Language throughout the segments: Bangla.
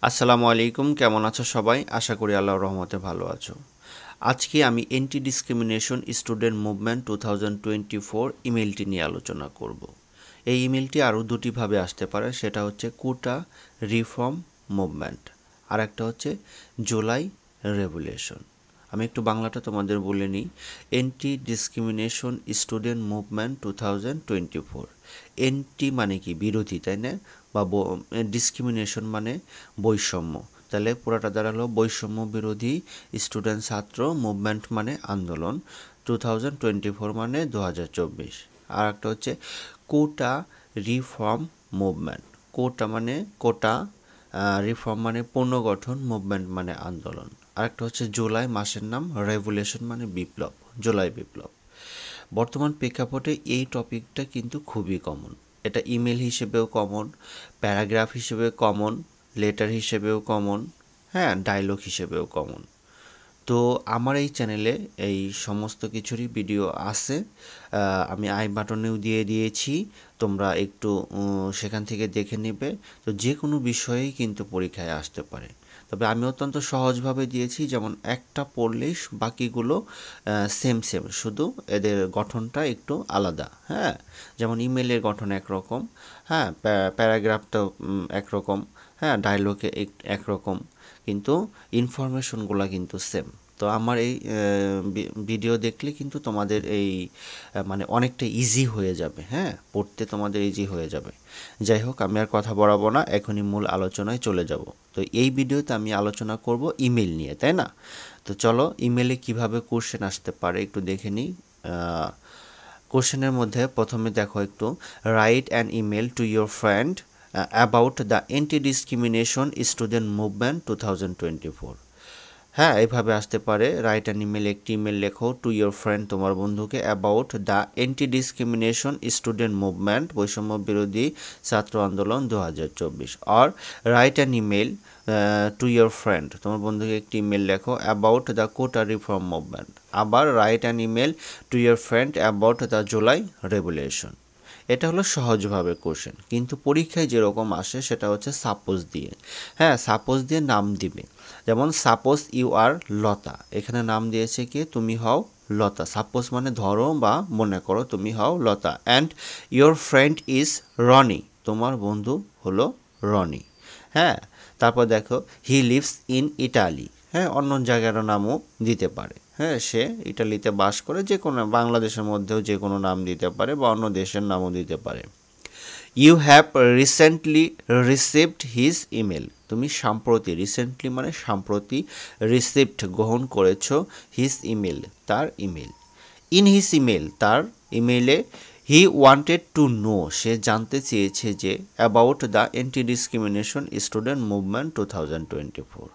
আসসালামু আলাইকুম, কেমন আছো সবাই? আশা করি আল্লাহর রহমতে ভালো আছো। আজকে আমি এন্টি ডিসক্রিমিনেশন স্টুডেন্ট মুভমেন্ট 2024 ইমেলটি নিয়ে আলোচনা করব। এই ইমেলটি আরও দুটিভাবে আসতে পারে, সেটা হচ্ছে কোটা রিফর্ম মুভমেন্ট, আর একটা হচ্ছে জুলাই রেভুলেশন। আমি একটু বাংলাটা তোমাদের বলে নিই। Anti discrimination student movement 2024। Anti মানে কি? বিরোধী, তাই না? বা ডিসক্রিমিনেশন মানে বৈষম্য। তাহলে পুরাটা দাঁড়ালো বৈষম্য বিরোধী স্টুডেন্ট ছাত্র মুভমেন্ট মানে আন্দোলন, 2024 মানে 2024। আর একটা হচ্ছে কোটা রিফর্ম মুভমেন্ট। কোটা মানে কোটা, রিফর্ম মানে পুনর্গঠন, মুভমেন্ট মানে আন্দোলন। আরেকটা হচ্ছে জুলাই মাসের নাম, রেভুলেশন মানে বিপ্লব, জুলাই বিপ্লব। বর্তমান প্রেক্ষাপটে এই টপিকটা কিন্তু খুবই কমন। এটা ইমেল হিসেবেও কমন, প্যারাগ্রাফ হিসেবে কমন, লেটার হিসেবেও কমন, হ্যাঁ, ডায়লগ হিসেবেও কমন। তো আমার এই চ্যানেলে এই সমস্ত কিছুরই ভিডিও আছে, আমি আই বাটনেও দিয়ে দিয়েছি, তোমরা একটু সেখান থেকে দেখে নেবে। তো যে কোনো বিষয়েই কিন্তু পরীক্ষায় আসতে পারে, তবে আমি অত্যন্ত সহজভাবে দিয়েছি, যেমন একটা পড়লেই বাকিগুলো সেম সেম, শুধু এদের গঠনটা একটু আলাদা। হ্যাঁ, যেমন ইমেলের গঠন একরকম, হ্যাঁ, প্যারাগ্রাফটাও একরকম, হ্যাঁ, ডায়লগে একরকম, কিন্তু ইনফরমেশনগুলো কিন্তু সেম। তো আমার এই ভিডিও দেখলে কিন্তু তোমাদের এই মানে অনেকটা ইজি হয়ে যাবে, হ্যাঁ, পড়তে তোমাদের ইজি হয়ে যাবে। যাই হোক, আমি আর কথা বাড়াবো না, এখনই মূল আলোচনায় চলে যাব। তো এই ভিডিওতে আমি আলোচনা করব ইমেল নিয়ে, তাই না? তো চলো, ইমেলে কিভাবে কোশ্চেন আসতে পারে একটু দেখে নিই। কোশ্চেনের মধ্যে প্রথমে দেখো একটু, write an email to your friend about the anti discrimination student movement 2024। হ্যাঁ, এইভাবে আসতে পারে, রাইট অ্যান ইমেল, একটি ইমেল লেখো টু ইয়োর ফ্রেন্ড, তোমার বন্ধুকে, about the anti discrimination student movement, বৈষম্য বিরোধী ছাত্র আন্দোলন 2024। আর write an email to your friend, তোমার বন্ধুকে একটি ইমেল লেখো about the quota reform movement. আবার write an email to your friend about the July revolution. এটা হলো সহজভাবে কোশ্চেন, কিন্তু পরীক্ষায় যেরকম আসে সেটা হচ্ছে সাপোজ দিয়ে। হ্যাঁ, সাপোজ দিয়ে নাম দিবে। যেমন সাপোজ ইউ আর লতা, এখানে নাম দিয়েছে কি? তুমি হও লতা। সাপোজ মানে ধরো বা মনে করো তুমি হও Lata. And your friend is Rony, তোমার বন্ধু হলো রনি। হ্যাঁ, তারপর দেখো, হি লিভস ইন ইটালি। হ্যাঁ, অন্য জায়গার নামও দিতে পারে। হ্যাঁ, সে ইটালিতে বাস করে, যে কোনো বাংলাদেশের মধ্যেও যে কোনো নাম দিতে পারে, বা অন্য দেশের নামও দিতে পারে। You have recently received his email, তুমি সাম্প্রতি, রিসেন্টলি মানে সাম্প্রতি, রিসিভড গ্রহণ করেছো, হিজ ইমেল তার ইমেল। ইন হিজ ইমেল, তার ইমেলে, হি ওয়ান্টেড টু নো, সে জানতে চেয়েছে যে, about the anti discrimination student movement 2024।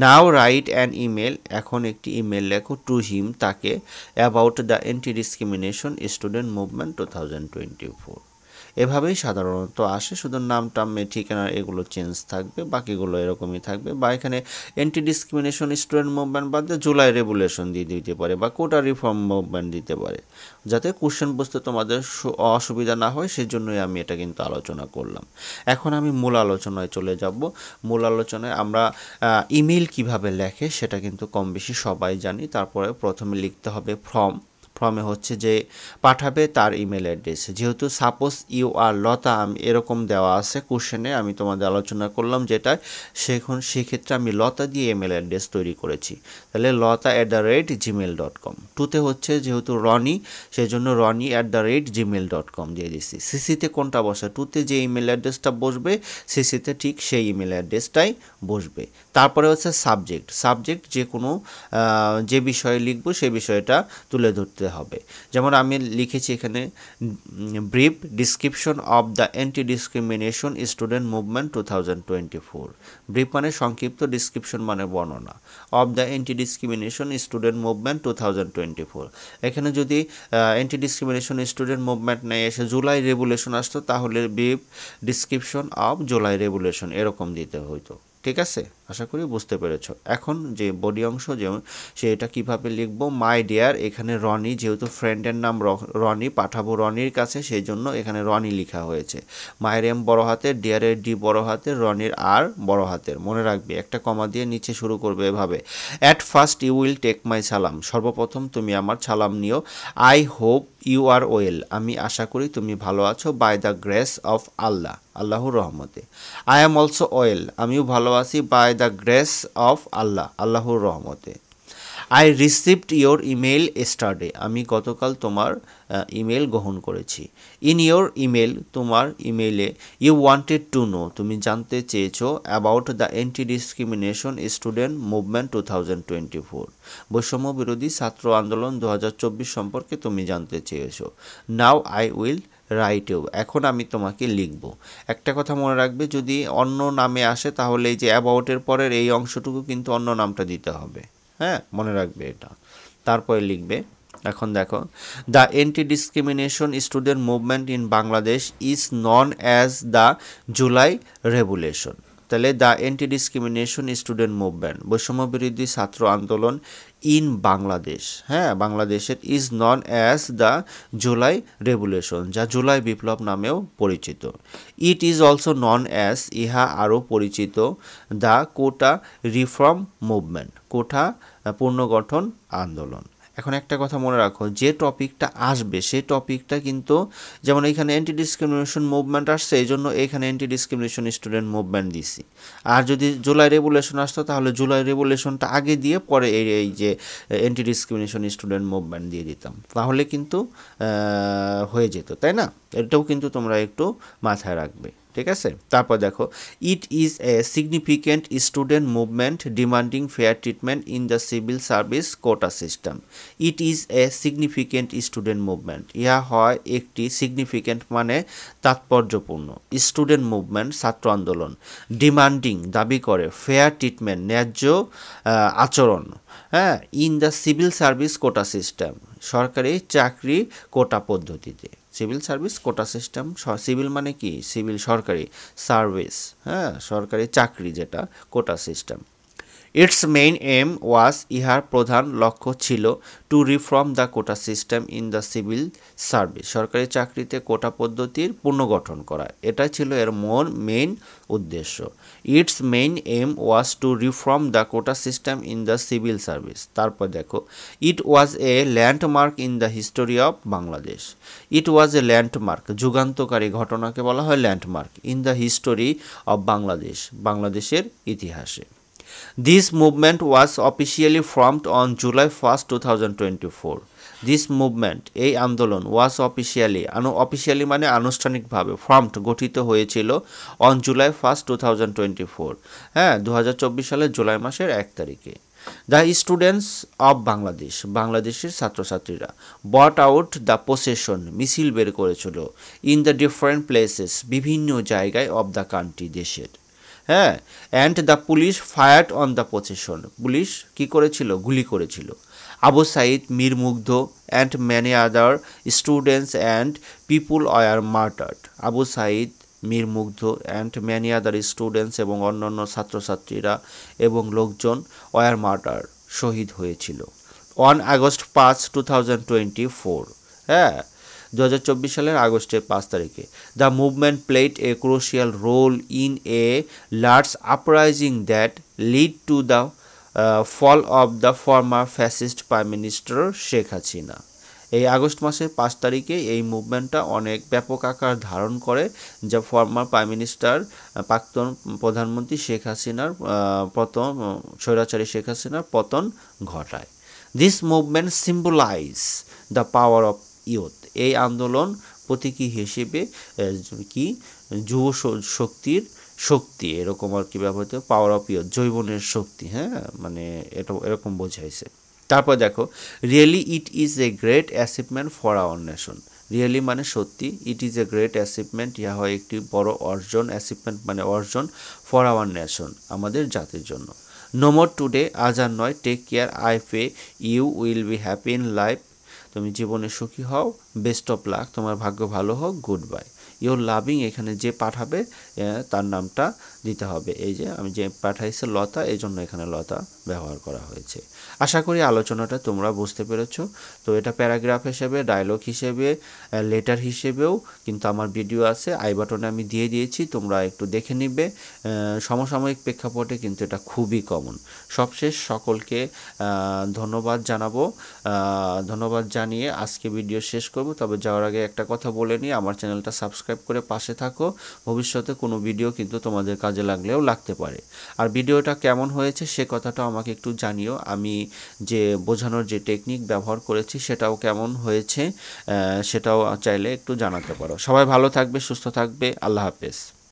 Now write an email, এখন একটি ইমেল লেখো টু হিম, তাকে, about the anti discrimination student movement 2024। এভাবেই সাধারণত আসে, শুধু নাম টাম ঠিকানা এগুলো চেঞ্জ থাকবে, বাকিগুলো এরকমই থাকবে। বা এখানে অ্যান্টি ডিসক্রিমিনেশন স্টুডেন্ট মুভমেন্ট বাদ দিয়ে জুলাই রেগুলেশন দিয়ে দিতে পারে, বা কোটা রিফর্ম মুভমেন্ট দিতে পারে, যাতে কোশ্চেন বুঝতে তোমাদের অসুবিধা না হয়, সেজন্যই আমি এটা কিন্তু আলোচনা করলাম। এখন আমি মূল আলোচনায় চলে যাব। মূল আলোচনায় আমরা ইমেল কিভাবে লেখে সেটা কিন্তু কম বেশি সবাই জানি। তারপরে প্রথমে লিখতে হবে ফর্ম। ফর্মে হচ্ছে যে পাঠাবে তার ইমেল অ্যাড্রেস। যেহেতু সাপোজ ইউ আর লতা, আমি এরকম দেওয়া আছে কোশ্চেনে, আমি তোমাদের আলোচনা করলাম যেটা, সেক্ষেত্রে আমি লতা দিয়ে ইমেল অ্যাড্রেস তৈরি করেছি। তাহলে lota@gmail.com। টুতে হচ্ছে যেহেতু রনি, সেজন্য roni@gmail.com দিয়ে দিচ্ছি। সিসিতে কোনটা বসে? টুতে যে ইমেল অ্যাড্রেসটা বসবে, সিসিতে ঠিক সেই ইমেল অ্যাড্রেসটাই বসবে। তারপরে হচ্ছে সাবজেক্ট। সাবজেক্ট যে কোনো যে বিষয়ে লিখবো সেই বিষয়টা তুলে ধরতে হবে। যেমন আমি লিখেছি এখানে, brief description of the anti discrimination student movement 2024। Brief মানে সংক্ষিপ্ত, ডিসক্রিপশন মানে বর্ণনা, of the anti discrimination student movement 2024। এখানে যদি অ্যান্টি ডিসক্রিমিনেশন স্টুডেন্ট মুভমেন্ট নেই, এসে জুলাই রেগুলেশন আসতো, তাহলে brief description of July regulation এরকম দিতে হইতো। ঠিক আছে? আশা করি বুঝতে পেরেছো। এখন যে বডি অংশ যে সেটা কিভাবে লিখবো, মাই ডিয়ার, এখানে রনি, যেহেতু ফ্রেন্ডের নাম রনি, পাঠাবো রনির কাছে, সেই জন্য এখানে রনি লেখা হয়েছে। মায়ের এম বড় হাতের, ডিয়ারের ডি বড় হাতের, রনির আর বড় হাতের। মনে রাখবে একটা কমা দিয়ে নিচে শুরু করবে এভাবে। At first you will take my সালাম, সর্বপ্রথম তুমি আমার সালাম নিও। I hope you are well, আমি আশা করি তুমি ভালো আছো। By the grace of Allah, আল্লাহর রহমতে। আই অ্যাম অলসো ওয়েল, আমিও ভালো আছি। By the grace of Allah, আল্লাহর রহমতে। I received your email yesterday, আমি গতকাল তোমার ইমেল গ্রহণ করেছি। ইন ইয়োর ইমেল, তোমার ইমেইলে, ইউ ওয়ান্টেড টু নো, তুমি জানতে চেয়েছো, about the anti discrimination student movement 2024, বৈষম্য বিরোধী ছাত্র আন্দোলন 2024 সম্পর্কে তুমি জানতে চেয়েছো। Now I will write you, এখন আমি তোমাকে লিখব। একটা কথা মনে রাখবে, যদি অন্য নামে আসে তাহলে এই যে অ্যাবাউটের পরের এই অংশটুকু কিন্তু অন্য নামটা দিতে হবে। হ্যাঁ, মনে রাখবে এটা। তারপরে লিখবে, এখন দেখো, the anti discrimination student movement in Bangladesh is known as the July revolution. তাহলে the anti discrimination student movement, বৈষম্য বিরোধী ছাত্র আন্দোলন ইন বাংলাদেশ, হ্যাঁ বাংলাদেশের, is known as the July revolution, যা জুলাই বিপ্লব নামেও পরিচিত। It is also known as, ইহা আরও পরিচিত, the quota reform movement, quota পুনর্গঠন আন্দোলন। এখন একটা কথা মনে রাখো, যে টপিকটা আসবে সেই টপিকটা কিন্তু, যেমন এখানে অ্যান্টি ডিসক্রিমিনেশন মুভমেন্ট আসছে, এই জন্য এখানে অ্যান্টি ডিসক্রিমিনেশন স্টুডেন্ট মুভমেন্ট দিছি। আর যদি জুলাই রেভুলেশন আসতো তাহলে জুলাই রেভুলেশনটা আগে দিয়ে পরে এই যে অ্যান্টি ডিসক্রিমিনেশন স্টুডেন্ট মুভমেন্ট দিয়ে দিতাম, তাহলে কিন্তু হয়ে যেত, তাই না? এটাও কিন্তু তোমরা একটু মাথায় রাখবে, ঠিক আছে? তারপর দেখো, it is a significant student movement demanding fair treatment in the civil service quota system. It is a significant student movement, ইহা হয় একটি সিগনিফিক্যান্ট মানে তাৎপর্যপূর্ণ, স্টুডেন্ট মুভমেন্ট ছাত্র আন্দোলন, ডিমান্ডিং দাবি করে, ফেয়ার ট্রিটমেন্ট ন্যায্য আচরণ, হ্যাঁ, in the civil service quota system, সরকারি চাকরি কোটা পদ্ধতিতে। Civil service quota system, civil মানে কি? সিভিল সরকারি, সার্ভিস হ্যাঁ সরকারি চাকরি যেটা, quota system. Its main aim was, ইহার প্রধান লক্ষ্য ছিল, to reform the quota system in the civil service, সরকারি চাকরিতে কোটা পদ্ধতির পুনর্গঠন করা, এটাই ছিল এর মেইন উদ্দেশ্য। Its main aim was to reform the quota system in the civil service. তারপর দেখো, it was a landmark in the history of Bangladesh. It was a landmark, যুগান্তকারী ঘটনাকে বলা হয় landmark, in the history of Bangladesh, বাংলাদেশের ইতিহাসে। This movement was officially formed on July 1st, 2024. This movement, এই আন্দোলন, was officially মানে আনুষ্ঠানিকভাবে, formed গঠিত হয়েছিল, on July 1st, 2024, হ্যাঁ 2024 সালের জুলাই মাসের 1 তারিখে। দ্য স্টুডেন্টস অফ বাংলাদেশ, বাংলাদেশের ছাত্রছাত্রীরা, বট আউট দ্য প্রসেশন, মিছিল বের করেছিল, ইন দ্য ডিফারেন্ট প্লেসেস, বিভিন্ন জায়গায়, অফ দ্য কান্ট্রি, দেশের, হ্যাঁ, and the police fired on the procession, police কি করেছিল? গুলি করেছিল। Abu Sayed, Mir Mugdho and many other students and people were martyred, Abu Sayed, Mir Mugdho and many other students এবং অন্যান্য ছাত্রছাত্রীরা এবং লোকজন, ওয়ার মার্টার, শহীদ হয়েছিল। অন আগস্ট 5, 2024, হ্যাঁ 2024 সালের আগস্টের 5 তারিখে। The movement played a crucial role in a large uprising that lead to the fall of the former fascist prime minister Sheikh Hasina. এই আগস্ট মাসের 5 তারিখে এই মুভমেন্টটা অনেক ব্যাপক আকার ধারণ করে, যা ফর্মার প্রাইম মিনিস্টার, প্রাক্তন প্রধানমন্ত্রী শেখ হাসিনার পতন, স্বৈরাচারী শেখ হাসিনার পতন ঘটায়। This movement symbolise the power of youth, এই আন্দোলন প্রতীকী হিসেবে কি যুব শক্তির শক্তি, এরকম আর কি ব্যবহৃত, পাওয়ার অফ ইয়ুথ, যৌবনের শক্তি, হ্যাঁ মানে এটা এরকম বোঝাইছে। তারপর দেখো, really it is a great achievement for our nation, really মানে সত্যি, ইট ইজ এ গ্রেট অ্যাচিভমেন্ট, ইহা হয় একটি বড় অর্জন, অ্যাচিভমেন্ট মানে অর্জন, ফর আওয়ার নেশন, আমাদের জাতির জন্য। নো মোর টুডে, আজ আর নয়, take care, I pray, you will be happy in life, তুমি জীবনে সুখী হও, বেস্ট অফ লাক, তোমার ভাগ্য ভালো হোক, গুড বাই। ইউর লাভিং, এখানে যে পাঠাবে তার নামটা দিতে হবে। এই যে আমি যে পাঠাইছি লতা, এই জন্য এখানে লতা ব্যবহার করা হয়েছে। আশা করি আলোচনাটা তোমরা বুঝতে পেরেছো। তো এটা প্যারাগ্রাফ হিসেবে, ডায়লগ হিসেবে, লেটার হিসেবেও কিন্তু আমার ভিডিও আছে, আই বাটনে আমি দিয়ে দিয়েছি, তোমরা একটু দেখে নিবে। সমসাময়িক প্রেক্ষাপটে কিন্তু এটা খুবই কমন। সবশেষ সকলকে ধন্যবাদ জানাবো। ধন্যবাদ জানিয়ে আজকে ভিডিও শেষ করব। তবে যাওয়ার আগে একটা কথা বলে নিই, আমার চ্যানেলটা সাবস্ক্রাইব করে পাশে থাকো। ভবিষ্যতে কোনো ভিডিও কিন্তু তোমাদের কাজে লাগলেও লাগতে পারে। আর ভিডিওটা কেমন হয়েছে সে কথাটাও আমাকে একটু জানিও। আমি যে বোঝানোর যে টেকনিক ব্যবহার করেছি সেটাও কেমন হয়েছে সেটাও চাইলে একটু জানাতে পারো। সবাই ভালো থাকবে, সুস্থ থাকবে। আল্লাহ হাফেজ।